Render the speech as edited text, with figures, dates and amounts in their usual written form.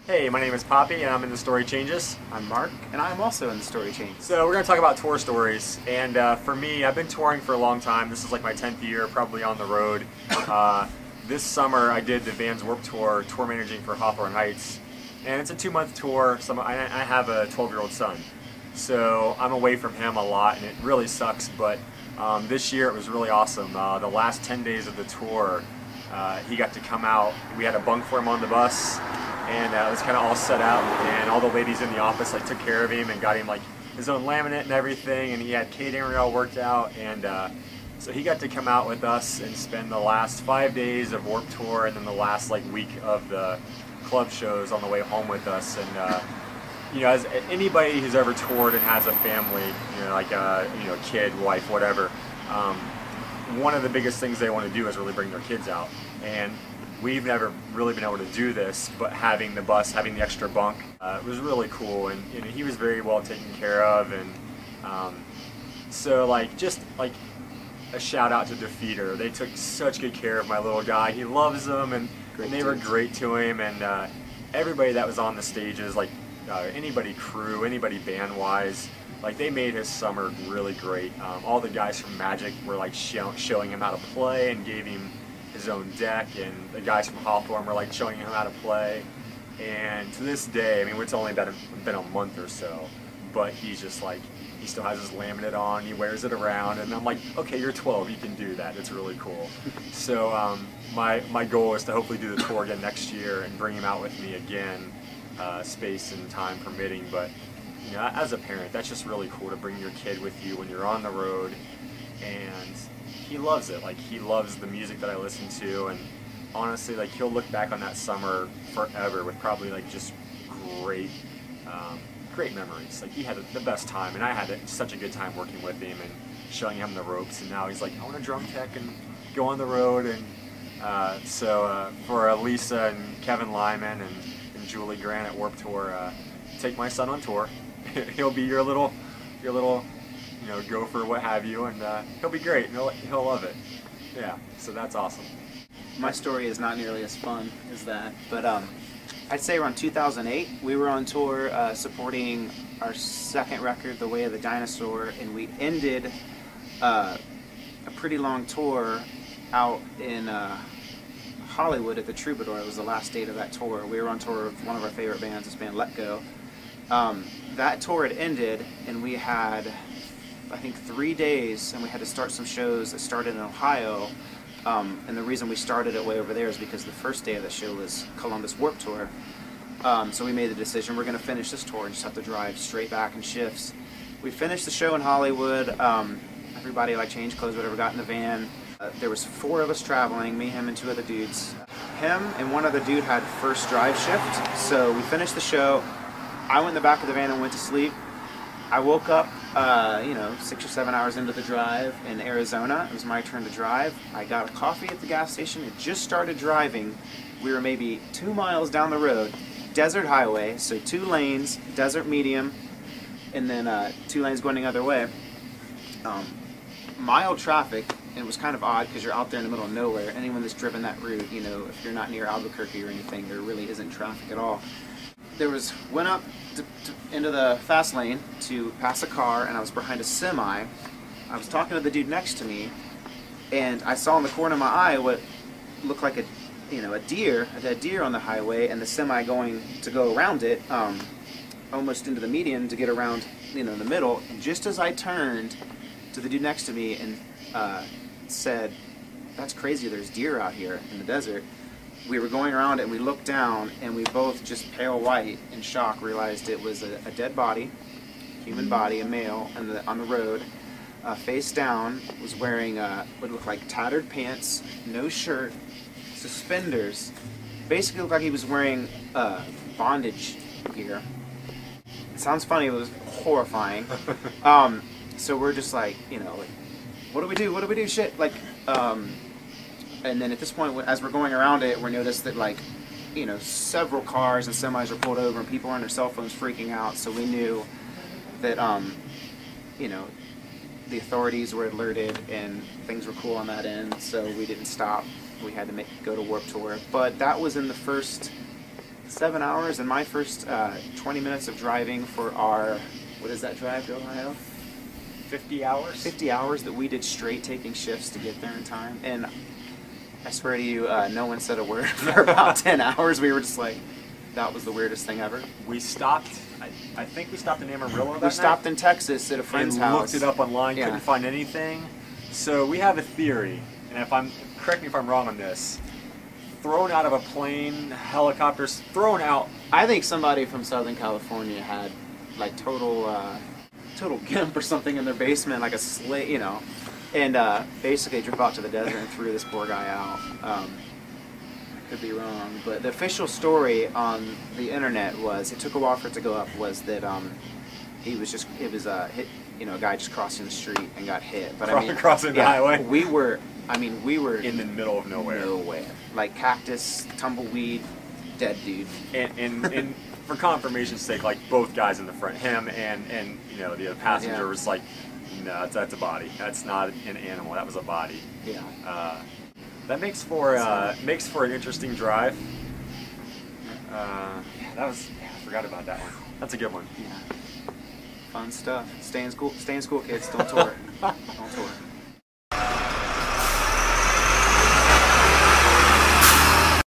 Hey, my name is Poppy and I'm in The Story Changes. I'm Mark, and I'm also in the Story Chain. So we're going to talk about tour stories, and for me, I've been touring for a long time. This is like my 10th year, probably on the road. This summer I did the Vans Warped Tour managing for Hawthorne Heights, and it's a 2-month tour. So I have a 12-year-old son, so I'm away from him a lot, and it really sucks, but this year it was really awesome. The last 10 days of the tour, he got to come out. We had a bunk for him on the bus, and it was kind of all set up, and all the ladies in the office like took care of him and got him like his own laminate and everything, and he had catering all worked out, and so he got to come out with us and spend the last 5 days of Warped Tour and then the last like week of the club shows on the way home with us. And you know, as anybody who's ever toured and has a family, you know, like a kid, wife, whatever, one of the biggest things they want to do is really bring their kids out. And we've never really been able to do this, but having the bus, having the extra bunk, it was really cool, and you know, he was very well taken care of, and so like just like a shout out to Defeater. They took such good care of my little guy. He loves them, and they were great to him, and everybody that was on the stages, like anybody crew, anybody band-wise, like they made his summer really great. All the guys from Magic were like showing him how to play and gave him his own deck, and the guys from Hawthorne were like showing him how to play. And to this day, I mean, it's only been a month or so, but he's just like, he still has his laminate on, he wears it around, and I'm like, okay, you're 12, you can do that, it's really cool. So my goal is to hopefully do the tour again next year and bring him out with me again, space and time permitting. But you know, as a parent, that's just really cool to bring your kid with you when you're on the road, and he loves it. Like, he loves the music that I listen to, and honestly, like, he'll look back on that summer forever with probably like just great great memories. Like, he had the best time, and I had such a good time working with him and showing him the ropes, and now he's like, I want to drum tech and go on the road. And so for Lisa and Kevin Lyman and Julie Grant at Warped Tour, take my son on tour. He'll be your little you know, gopher, what have you, and he'll be great, and he'll love it. Yeah, so that's awesome. My story is not nearly as fun as that, but I'd say around 2008, we were on tour supporting our second record, The Way of the Dinosaur, and we ended a pretty long tour out in Hollywood at the Troubadour. It was the last date of that tour. We were on tour with one of our favorite bands, this band Let Go. That tour had ended, and we had, I think, 3 days, and we had to start some shows that started in Ohio. And the reason we started it way over there is because the first day of the show was Columbus Warped Tour. So we made the decision, we're going to finish this tour and just have to drive straight back in shifts. We finished the show in Hollywood. Everybody like changed clothes, whatever, got in the van. There was 4 of us traveling, me, him, and 2 other dudes. Him and one other dude had first drive shift, so we finished the show. I went in the back of the van and went to sleep. I woke up, you know, 6 or 7 hours into the drive in Arizona. It was my turn to drive. I got a coffee at the gas station and just started driving. We were maybe 2 miles down the road, desert highway, so 2 lanes, desert medium, and then 2 lanes going the other way. Mild traffic, and it was kind of odd because you're out there in the middle of nowhere. Anyone that's driven that route, you know, if you're not near Albuquerque or anything, there really isn't traffic at all. Went up into the fast lane to pass a car, and I was behind a semi. I was talking to the dude next to me, and I saw in the corner of my eye what looked like a deer on the highway, and the semi going to go around it, almost into the median to get around, you know, in the middle. And just as I turned to the dude next to me and said, "That's crazy, there's deer out here in the desert," we were going around it, and we looked down, and we both, just pale white in shock, realized it was a dead body, human body, a male, on the road, face down, was wearing what looked like tattered pants, no shirt, suspenders. Basically looked like he was wearing bondage gear. It sounds funny, it was horrifying. So we're just like, you know, like, what do we do? What do we do? Shit, like, and then at this point, as we're going around it, we noticed that, like, you know, several cars and semis were pulled over, and people were on their cell phones freaking out. So we knew that, you know, the authorities were alerted and things were cool on that end. So we didn't stop. We had to go to Warped Tour. But that was in the first 7 hours, and my first 20 minutes of driving for our, what is that drive to Ohio? 50 hours? 50 hours that we did straight taking shifts to get there in time. And I swear to you, no one said a word for about 10 hours. We were just like, that was the weirdest thing ever. We stopped, I think we stopped in Amarillo that We stopped in Texas at a friend's and house. looked it up online, Yeah. couldn't find anything. So we have a theory, and correct me if I'm wrong on this, thrown out of a plane, helicopters, thrown out. I think somebody from Southern California had like total gimp or something in their basement, like a slate, you know, and basically drove out to the desert and threw this poor guy out. I could be wrong, but the official story on the internet was, it took a while for it to go up, was that it was hit, you know, a guy just crossing the street and got hit. But I mean, crossing the highway. we were In the middle of nowhere. Like cactus, tumbleweed, dead dude. And for confirmation's sake, like both guys in the front, him and you know the other passenger, Yeah. was like, no, that's a body. That's not an animal. That was a body. Yeah. That makes for an interesting drive. I forgot about that one. That's a good one. Yeah. Fun stuff. Stay in school, kids. Don't tour. Don't tour.